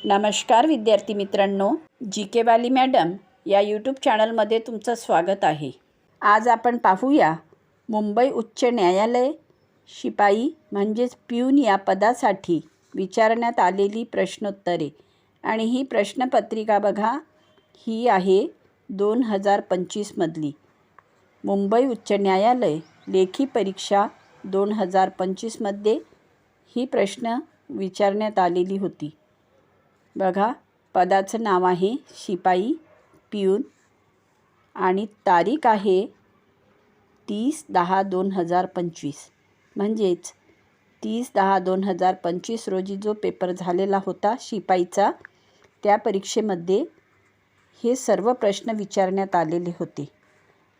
नमस्कार विद्यार्थी मित्रांनो, जी के वाली मॅडम या यूट्यूब चॅनलमध्ये तुमचं स्वागत आहे। आज आपण पाहूया मुंबई उच्च न्यायालय शिपाई म्हणजेच प्यून या पदासाठी विचारण्यात आलेली प्रश्नोत्तरे। आणि ही प्रश्नपत्रिका बघा, ही आहे 2025 मधली मुंबई उच्च न्यायालय लेखी परीक्षा 2025 मध्ये ही प्रश्न विचारण्यात आलेली होती। बघा, पदाचं नाव आहे शिपाई प्यून आणि तारीख आहे 30/10/2025। म्हणजेच 30/10/2025 रोजी जो पेपर झालेला होता शिपाईचा, त्या परीक्षेमध्ये हे सर्व प्रश्न विचारण्यात आलेले होते।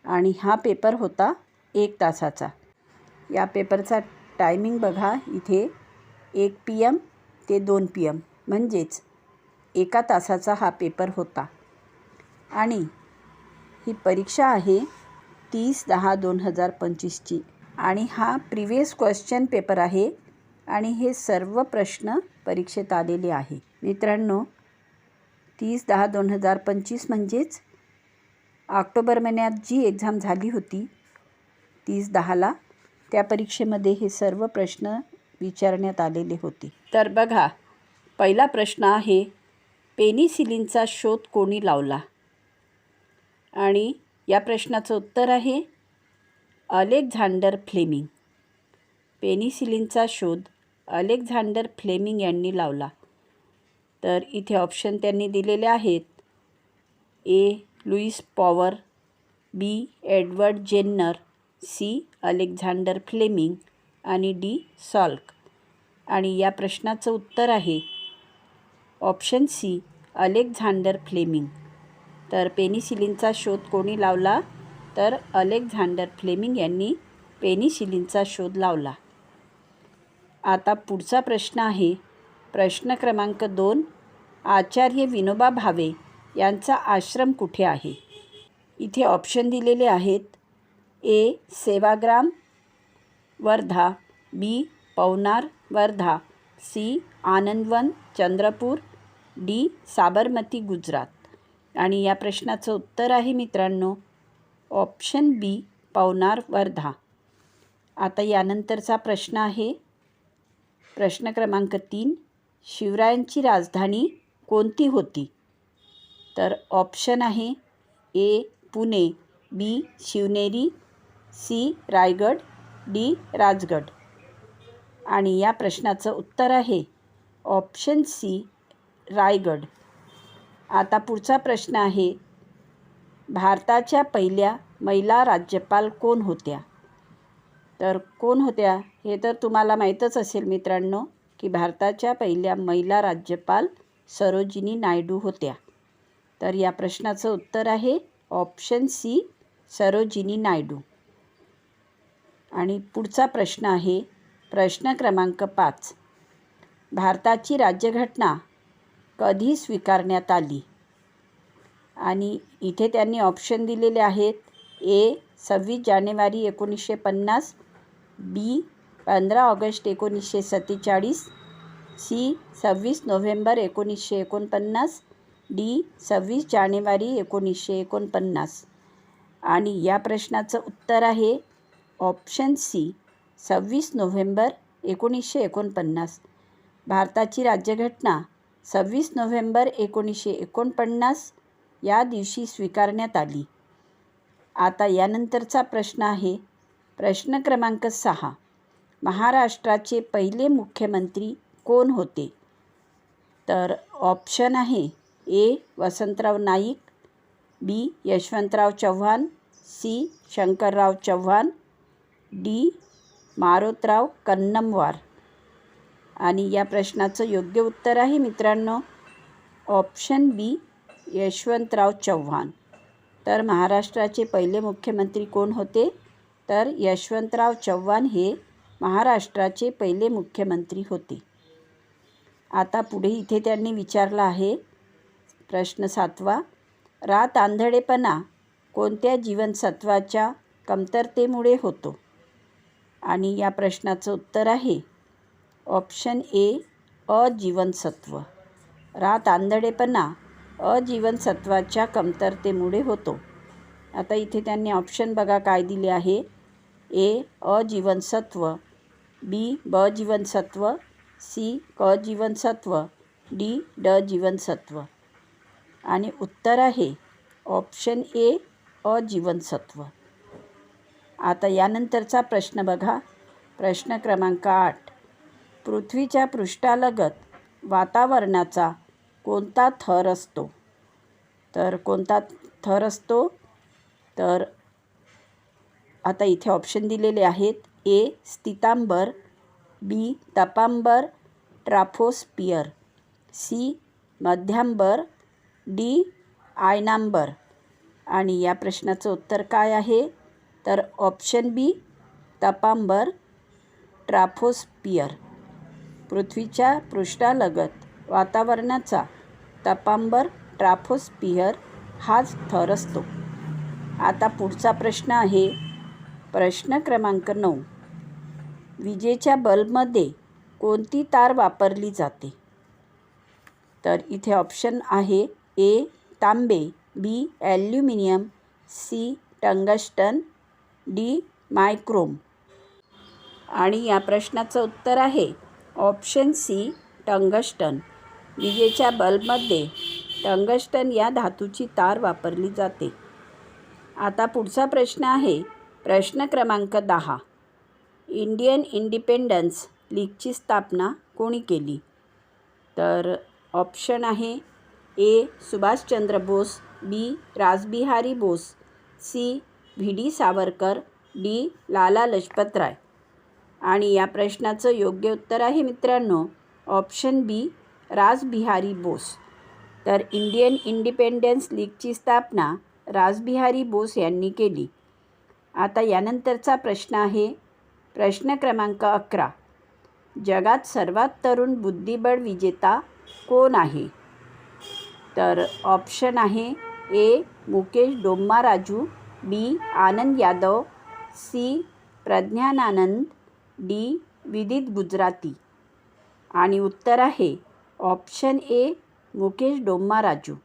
आणि हा पेपर होता 1 तासाचा। या पेपरचा टायमिंग बघा, इथे 1 PM ते 2 PM म्हणजेच 1 तासाचा हा पेपर होता। आणि ही परीक्षा आहे 30/10/2025ची आणि हा प्रिव्हियस क्वेश्चन पेपर आहे आणि हे सर्व प्रश्न परीक्षेत आलेले आहे। मित्रांनो, 30/10/2025 म्हणजेच ऑक्टोबर महिन्यात जी एक्झाम झाली होती 30/10ला, त्या परीक्षेमध्ये हे सर्व प्रश्न विचारण्यात आलेले होते। तर बघा, पहिला प्रश्न आहे, पेनिसिलिनचा शोध कोणी लावला? आणि या प्रश्नाचं उत्तर आहे अलेक्झांडर फ्लेमिंग। पेनिसिलिनचा शोध अलेक्झांडर फ्लेमिंग यांनी लावला। तर इथे ऑप्शन त्यांनी दिलेले आहेत, A. Louis Power, B. Edward Jenner, C. Alexander Fleming आणि D. सॉल्क। आणि या प्रश्नाचं उत्तर आहे ऑप्शन C. Alexander Fleming. तर पेनिसिलिनचा शोध कोणी लावला? तर अलेक्झांडर फ्लेमिंग यांनी पेनिसिलिनचा शोध लावला। आता पुढचा प्रश्न आहे, प्रश्न क्रमांक 2, आचार्य विनोबा भावे यांचा आश्रम कुठे आहे? इथे ऑप्शन दिलेले आहेत, A. Sevagram Wardha, B. Pavnar Wardha, C. Anandwan Chandrapur, D. Sabarmati Gujarat. आणि या प्रश्नाचं उत्तर आहे मित्रांनो ऑप्शन B. पवनार वर्धा। आता यानंतरचा प्रश्न आहे, प्रश्न क्रमांक 3, शिवरायांची राजधानी कोणती होती? तर ऑप्शन आहे A. Pune, B. Shivneri, C. Raigad, D. Rajgad. आणि या प्रश्नाचं उत्तर आहे ऑप्शन C. रायगड। आता पुढचा प्रश्न आहे, भारताच्या पहिल्या महिला राज्यपाल कोण होत्या? तर कोण होत्या हे तर तुम्हाला माहीतच असेल मित्रांनो, की भारताच्या पहिल्या महिला राज्यपाल सरोजिनी नायडू होत्या। तर या प्रश्नाचं उत्तर आहे ऑप्शन C. सरोजिनी नायडू। आणि पुढचा प्रश्न आहे, प्रश्न क्रमांक 5, भारताची राज्यघटना कधी स्वीकारण्यात आली? आणि इथे त्यांनी ऑप्शन दिलेले आहेत, A. 26 January 1950, B. 15 August 1947, C. 26 November 1949, D. 26 जानेवारी 1949। आणि या प्रश्नाचं उत्तर आहे ऑप्शन C. 26 नोव्हेंबर 1949। भारताची राज्यघटना 26 नोव्हेंबर 1949 या दिवशी स्वीकारण्यात आली। आता यानंतरचा प्रश्न आहे, प्रश्न क्रमांक 6, महाराष्ट्राचे पहिले मुख्यमंत्री कोण होते? तर ऑप्शन आहे A. Vasantrao Naik, B. Yashwantrao Chavan, C. Shankarrao Chavan, D. Marotrao Kannamwar. आणि या प्रश्नाचं योग्य उत्तर आहे मित्रांनो ऑप्शन B. यशवंतराव चव्हाण। तर महाराष्ट्राचे पहिले मुख्यमंत्री कोण होते? तर यशवंतराव चव्हाण हे महाराष्ट्राचे पहिले मुख्यमंत्री होते। आता पुढे इथे त्यांनी विचारला आहे, प्रश्न 7, रात आंधळेपणा कोणत्या जीवनसत्वाच्या कमतरतेमुळे होतो? आणि या प्रश्नाचं उत्तर आहे ऑप्शन A. अ जीवनसत्व। तांदळेपणा अजीवनसत्वाच्या कमतरतेमुळे होतो. आता इथे त्यांनी ऑप्शन बघा काय दिले आहे. ए अजीवनसत्व, बी ब जीवनसत्व, सी क जीवनसत्व, डी ड जीवनसत्व. आणि उत्तर आहे ऑप्शन ए अजीवनसत्व. आता यानंतरचा प्रश्न बघा. प्रश्न क्रमांक 8. पृथ्वीच्या पृष्ठालगत वातावरणाचा कोणता थर असतो? तर कोणता थर असतो? तर आता इथे ऑप्शन दिलेले आहेत. ए स्थितांबर, बी तपांबर ट्राफोस्फियर, सी मध्यांबर, डी आयनांबर. आणि या प्रश्नाचं उत्तर काय आहे? तर ऑप्शन बी तपांबर ट्राफोस्फियर. पृथ्वीच्या पृष्ठालगत वातावरणाचा तपांबर ट्राफोस्फियर हाच थर असतो. आता पुढचा प्रश्न आहे प्रश्न क्रमांक 9. विजेच्या बल्बमध्ये कोणती तार वापरली जाते? तर इथे ऑप्शन आहे. ए तांबे, बी ॲल्युमिनियम, सी टंगस्टन, डी मायक्रोम. आणि या प्रश्नाचं उत्तर आहे ऑप्शन सी टंगस्टन. विजेच्या बल्बमध्ये टंगस्टन या धातूची तार वापरली जाते. आता पुढचा प्रश्न आहे प्रश्न क्रमांक 10. इंडियन इंडिपेंडन्स लीगची स्थापना कोणी केली? तर ऑप्शन आहे. A Subhashchandra Bose, B Rasbihari Bose, C V D Savarkar, D Lala Lajpat Rai. आणि या प्रश्नाचं योग्य उत्तर आहे मित्रांनो ऑप्शन बी रासबिहारी बोस. तर इंडियन इंडिपेंडन्स लीगची स्थापना रासबिहारी बोस यांनी केली. आता यानंतरचा प्रश्न आहे प्रश्न क्रमांक 11. जगात सर्वात तरुण बुद्धिबळ विजेता कोण आहे? तर ऑप्शन आहे. ए मुकेश डोम्माराजू, बी आनंद यादव, सी प्रज्ञानानंद, डी विदित गुजराती. आणि उत्तर आहे ऑप्शन ए मुकेश डोम्माराजू.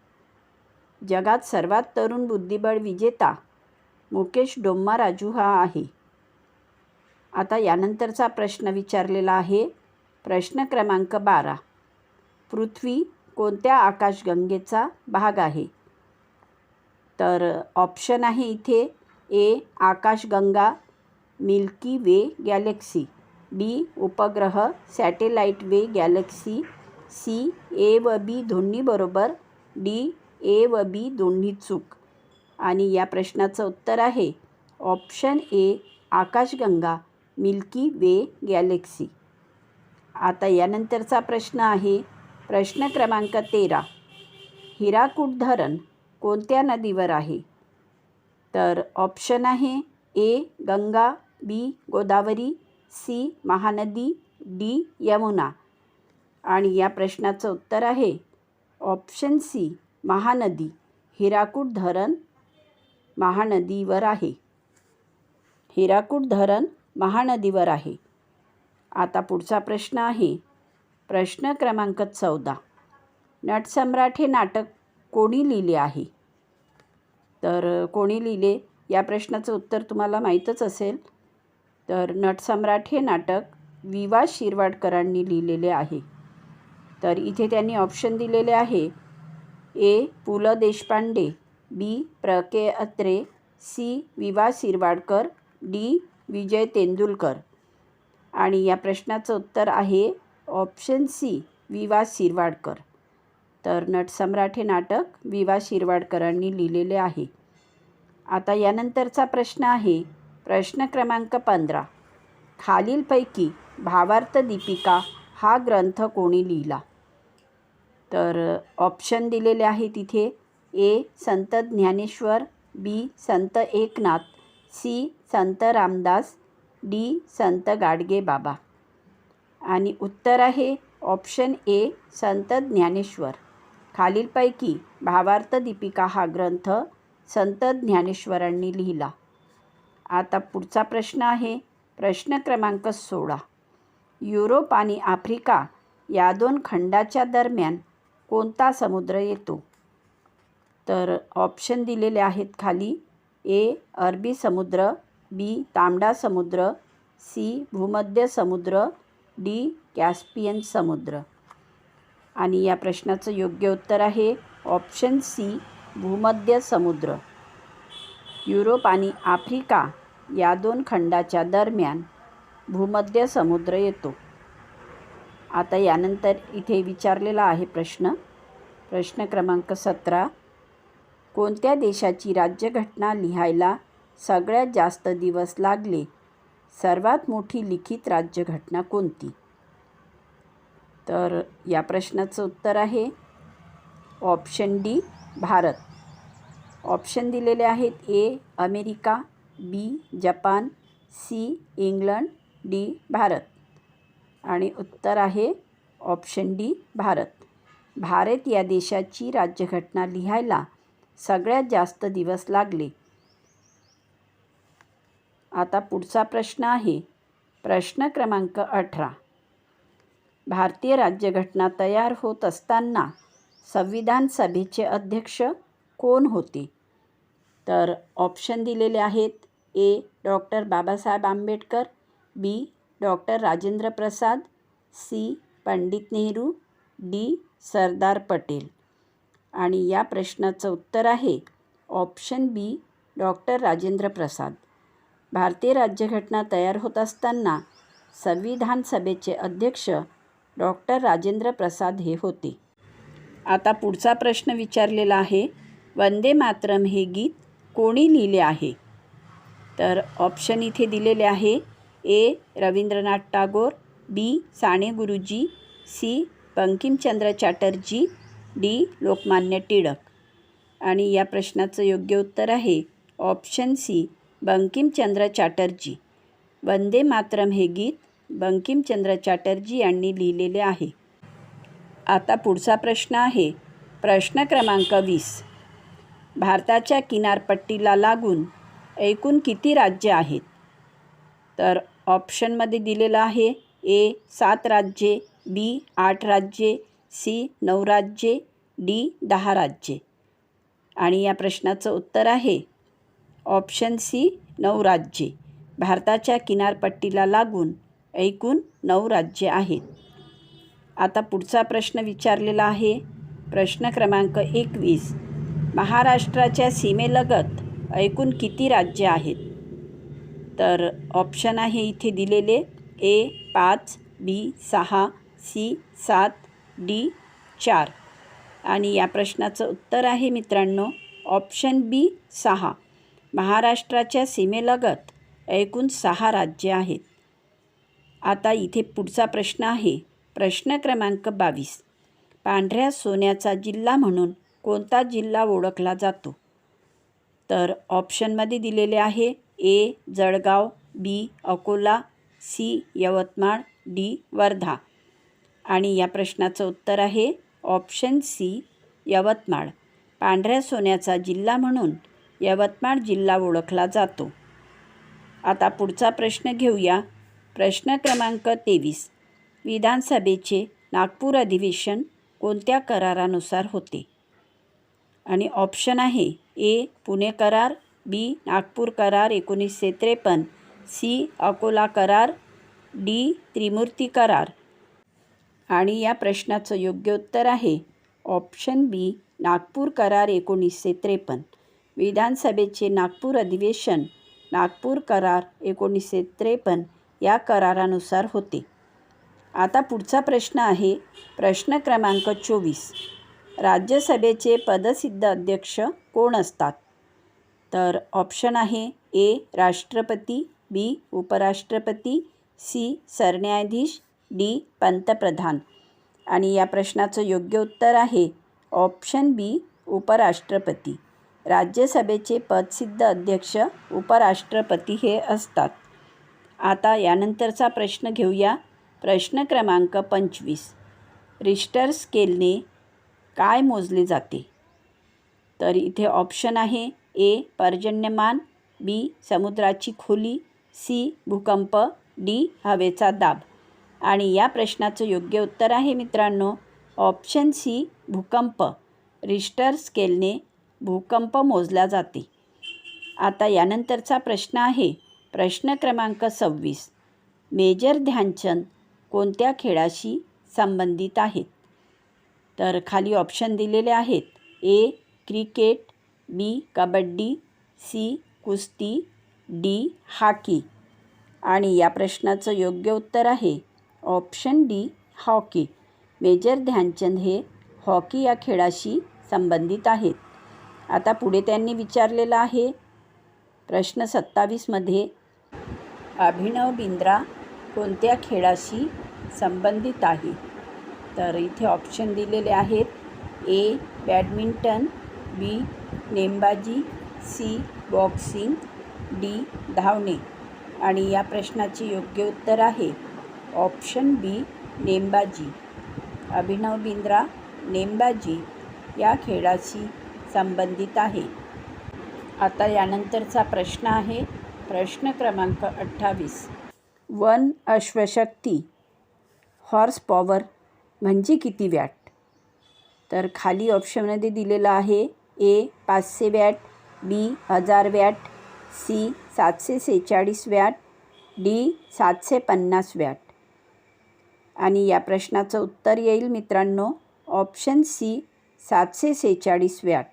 जगात सर्वात तरुण बुद्धिबळ विजेता मुकेश डोम्माराजू हा आहे. आता यानंतरचा प्रश्न विचारलेला आहे प्रश्न क्रमांक 12. पृथ्वी कोणत्या आकाशगंगेचा भाग आहे? तर ऑप्शन आहे इथे. ए आकाशगंगा मिल्की वे गॅलेक्सी, बी उपग्रह सॅटेलाइट वे गॅलेक्सी, सी ए व बी दोन्ही बरोबर, डी ए व बी दोन्ही चूक. आणि या प्रश्नाचं उत्तर आहे ऑप्शन ए आकाशगंगा मिल्की वे गॅलेक्सी. आता यानंतरचा प्रश्न आहे प्रश्न क्रमांक 13. हिराकूड धरण कोणत्या नदीवर आहे? तर ऑप्शन आहे. ए गंगा, बी गोदावरी, सी महानदी, डी यमुना. आणि या प्रश्नाचं उत्तर आहे ऑप्शन सी महानदी. हिराकूड धरण महानदीवर आहे. हिराकूड धरण महानदीवर आहे. आता पुढचा प्रश्न आहे प्रश्न क्रमांक 14. नटसम्राट हे नाटक कोणी लिहिले आहे? तर कोणी लिहिले या प्रश्नाचं उत्तर तुम्हाला माहीतच असेल. तर नटसम्राट हे नाटक वि वा शिरवाडकरांनी लिहिलेले आहे. तर इथे त्यांनी ऑप्शन दिलेले आहे. ए पु ल देशपांडे, बी प्र के अत्रे, सी वि वा शिरवाडकर, डी विजय तेंडुलकर. आणि या प्रश्नाचं उत्तर आहे ऑप्शन सी वि वा शिरवाडकर. तर नटसम्राट हे नाटक वि वा शिरवाडकरांनी लिहिलेले आहे. आता यानंतरचा प्रश्न आहे प्रश्न क्रमांक 15. खालीलपैकी भावार्थ दीपिका हा ग्रंथ कोणी लिहिला? तर ऑप्शन दिलेले आहे तिथे. ए संत ज्ञानेश्वर, बी संत एकनाथ, सी संत रामदास, डी संत गाडगे बाबा. आणि उत्तर आहे ऑप्शन ए संत ज्ञानेश्वर. खालीलपैकी भावार्थ दीपिका हा ग्रंथ संत ज्ञानेश्वरांनी लिहिला. आता पुढचा प्रश्न आहे प्रश्न क्रमांक 16. युरोप आणि आफ्रिका या दोन खंडाच्या दरम्यान कोणता समुद्र येतो? तर ऑप्शन दिलेले आहेत खाली. ए अरबी समुद्र, बी तांबडा समुद्र, सी भूमध्य समुद्र, डी कॅस्पियन समुद्र. आणि या प्रश्नाचं योग्य उत्तर आहे ऑप्शन सी भूमध्य समुद्र. युरोप आणि आफ्रिका या दोन खंडाच्या दरम्यान भूमध्य समुद्र येतो. आता यानंतर इथे विचारलेला आहे प्रश्न क्रमांक 17. कोणत्या देशाची राज्यघटना लिहायला सगळ्यात जास्त दिवस लागले? सर्वात मोठी लिखित राज्यघटना कोणती? तर या प्रश्नाचं उत्तर आहे ऑप्शन डी भारत. ऑप्शन दिलेले आहेत. A America, B Japan, C England, D Bharat. आणि उत्तर आहे ऑप्शन डी भारत. भारत या देशाची राज्यघटना लिहायला सगळ्यात जास्त दिवस लागले. आता पुढचा प्रश्न आहे प्रश्न क्रमांक 18. भारतीय राज्यघटना तयार होत असताना संविधान सभेचे अध्यक्ष कोण होते? तर ऑप्शन दिलेले आहेत. ए डॉक्टर बाबासाहेब आंबेडकर, बी doctor Rajendra Prasad, C Pandit Nehru, D Sardar Patel. आणि या प्रश्नाचं उत्तर आहे ऑप्शन बी डॉक्टर राजेंद्र प्रसाद. भारतीय राज्यघटना तयार होत असताना संविधान सभेचे अध्यक्ष डॉक्टर राजेंद्र प्रसाद हे होते. आता पुढचा प्रश्न विचारलेला आहे वंदे मातरम हे गीत कोणी लिहिले आहे? तर ऑप्शन इथे दिलेले आहे. ए रवींद्रनाथ टागोर, बी साने गुरुजी, सी बंकिमचंद्र चॅटर्जी, डी लोकमान्य टिळक. आणि या प्रश्नाचं योग्य उत्तर आहे ऑप्शन सी बंकिमचंद्र चॅटर्जी. वंदे मातरम हे गीत बंकिमचंद्र चॅटर्जी यांनी लिहिलेले आहे. आता पुढचा प्रश्न आहे प्रश्न क्रमांक 20. भारताच्या किनारपट्टीला लागून एकूण किती राज्ये आहेत? तर ऑप्शनमध्ये दिलेलं आहे. ए 7 राज्ये, बी 8 राज्ये, सी 9 राज्ये, डी 10 राज्ये. आणि या प्रश्नाचं उत्तर आहे ऑप्शन सी 9 राज्ये. भारताच्या किनारपट्टीला लागून एकूण 9 राज्ये आहेत. आता पुढचा प्रश्न विचारलेला आहे प्रश्न क्रमांक 21. महाराष्ट्राच्या सीमेलगत एकूण किती राज्ये आहेत? तर ऑप्शन आहे इथे दिलेले. ए 5, बी 6, सी 7, डी 4. आणि या प्रश्नाचं उत्तर आहे मित्रांनो ऑप्शन बी 6. महाराष्ट्राच्या सीमेलगत एकूण 6 राज्ये आहेत. आता इथे पुढचा प्रश्न आहे प्रश्न क्रमांक 22. पांढऱ्या सोन्याचा जिल्हा म्हणून कोणता जिल्हा ओळखला जातो? तर ऑप्शनमध्ये दिलेले आहे. ए जळगाव, बी अकोला, सी यवतमाळ, डी वर्धा. आणि या प्रश्नाचं उत्तर आहे ऑप्शन सी यवतमाळ. पांढऱ्या सोन्याचा जिल्हा म्हणून यवतमाळ जिल्हा ओळखला जातो. आता पुढचा प्रश्न घेऊया प्रश्न क्रमांक 23. विधानसभेचे नागपूर अधिवेशन कोणत्या करारानुसार होते? आणि ऑप्शन आहे. ए पुणे करार, बी नागपूर करार 1953, सी अकोला करार, डी त्रिमूर्ती करार. आणि या प्रश्नाचं योग्य उत्तर आहे ऑप्शन बी नागपूर करार 1953. विधानसभेचे नागपूर अधिवेशन नागपूर करार 1953 या करारानुसार होते. आता पुढचा प्रश्न आहे प्रश्न क्रमांक 24. राज्यसभेचे पदसिद्ध अध्यक्ष कोण असतात? तर ऑप्शन आहे. ए राष्ट्रपती, बी उपराष्ट्रपती, सी सरन्यायाधीश, डी पंतप्रधान. आणि या प्रश्नाचं योग्य उत्तर आहे ऑप्शन बी उपराष्ट्रपती. राज्यसभेचे पदसिद्ध अध्यक्ष उपराष्ट्रपती हे असतात. आता यानंतरचा प्रश्न घेऊया प्रश्न क्रमांक 25. रिश्टर स्केलने काय मोजले जाते? तर इथे ऑप्शन आहे. ए पर्जन्यमान, बी समुद्राची खोली, सी भूकंप, डी हवेचा दाब. आणि या प्रश्नाचं योग्य उत्तर आहे मित्रांनो ऑप्शन सी भूकंप. रिश्टर स्केलने भूकंप मोजला जाते. आता यानंतरचा प्रश्न आहे प्रश्न क्रमांक 26. मेजर ध्यानचंद कोणत्या खेळाशी संबंधित आहेत? तर खाली ऑप्शन दिलेले आहेत. A cricket, B kabaddi, C कुस्ती, डी हॉकी. आणि या प्रश्नाचं योग्य उत्तर आहे option D hockey. Major Dhyanchand हे हॉकी या खेळाशी संबंधित आहेत. आता पुढे त्यांनी विचारलेलं आहे प्रश्न 27मध्ये अभिनव बिंद्रा कोणत्या खेळाशी संबंधित आहे? तर इथे ऑप्शन दिलेले आहेत. ए बॅडमिंटन, बी नेमबाजी, सी बॉक्सिंग, डी धावणे. आणि या प्रश्नाचे योग्य उत्तर आहे ऑप्शन बी नेमबाजी. अभिनव बिंद्रा नेमबाजी या खेळाशी संबंधित आहे. आता यानंतरचा प्रश्न आहे प्रश्न क्रमांक 28. 1 अश्वशक्ती हॉर्स पॉवर म्हणजे किती वॅट? तर खाली ऑप्शनमध्ये दिलेलं आहे. A 500 watt, B 1000 watt, C 746 watt, D 750 watt. आणि या प्रश्नाचं उत्तर येईल मित्रांनो ऑप्शन सी 746 वॅट.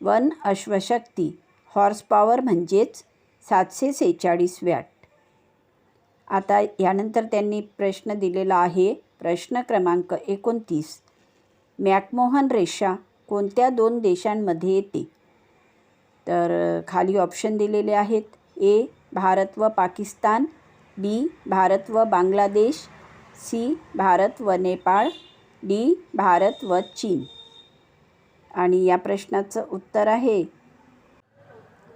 1 अश्वशक्ती हॉर्स पॉवर म्हणजेच 746 वॅट. आता यानंतर त्यांनी प्रश्न दिलेला आहे प्रश्न क्रमांक 29. मॅकमोहन रेषा कोणत्या 2 देशांमध्ये येते? तर खाली ऑप्शन दिलेले आहेत. ए भारत व पाकिस्तान, बी भारत व बांगलादेश, सी भारत व नेपाळ, डी भारत व चीन. आणि या प्रश्नाचं उत्तर आहे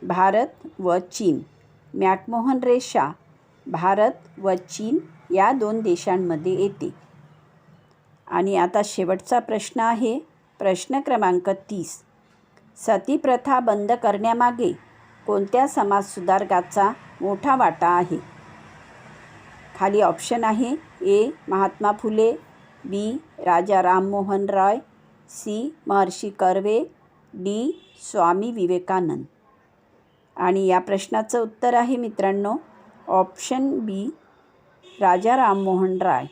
भारत व चीन. मॅकमोहन रेषा भारत व चीन या 2 देशांमध्ये येते. आणि आता शेवटचा प्रश्न आहे प्रश्न क्रमांक 30. सती प्रथा बंद करण्यामागे कोणत्या समाजसुधारकाचा मोठा वाटा आहे? खाली ऑप्शन आहे. ए महात्मा फुले, बी राजा राममोहन रॉय, सी महर्षी कर्वे, डी स्वामी विवेकानंद. आणि या प्रश्नाचं उत्तर आहे मित्रांनो ऑप्शन बी राजा राममोहन रॉय.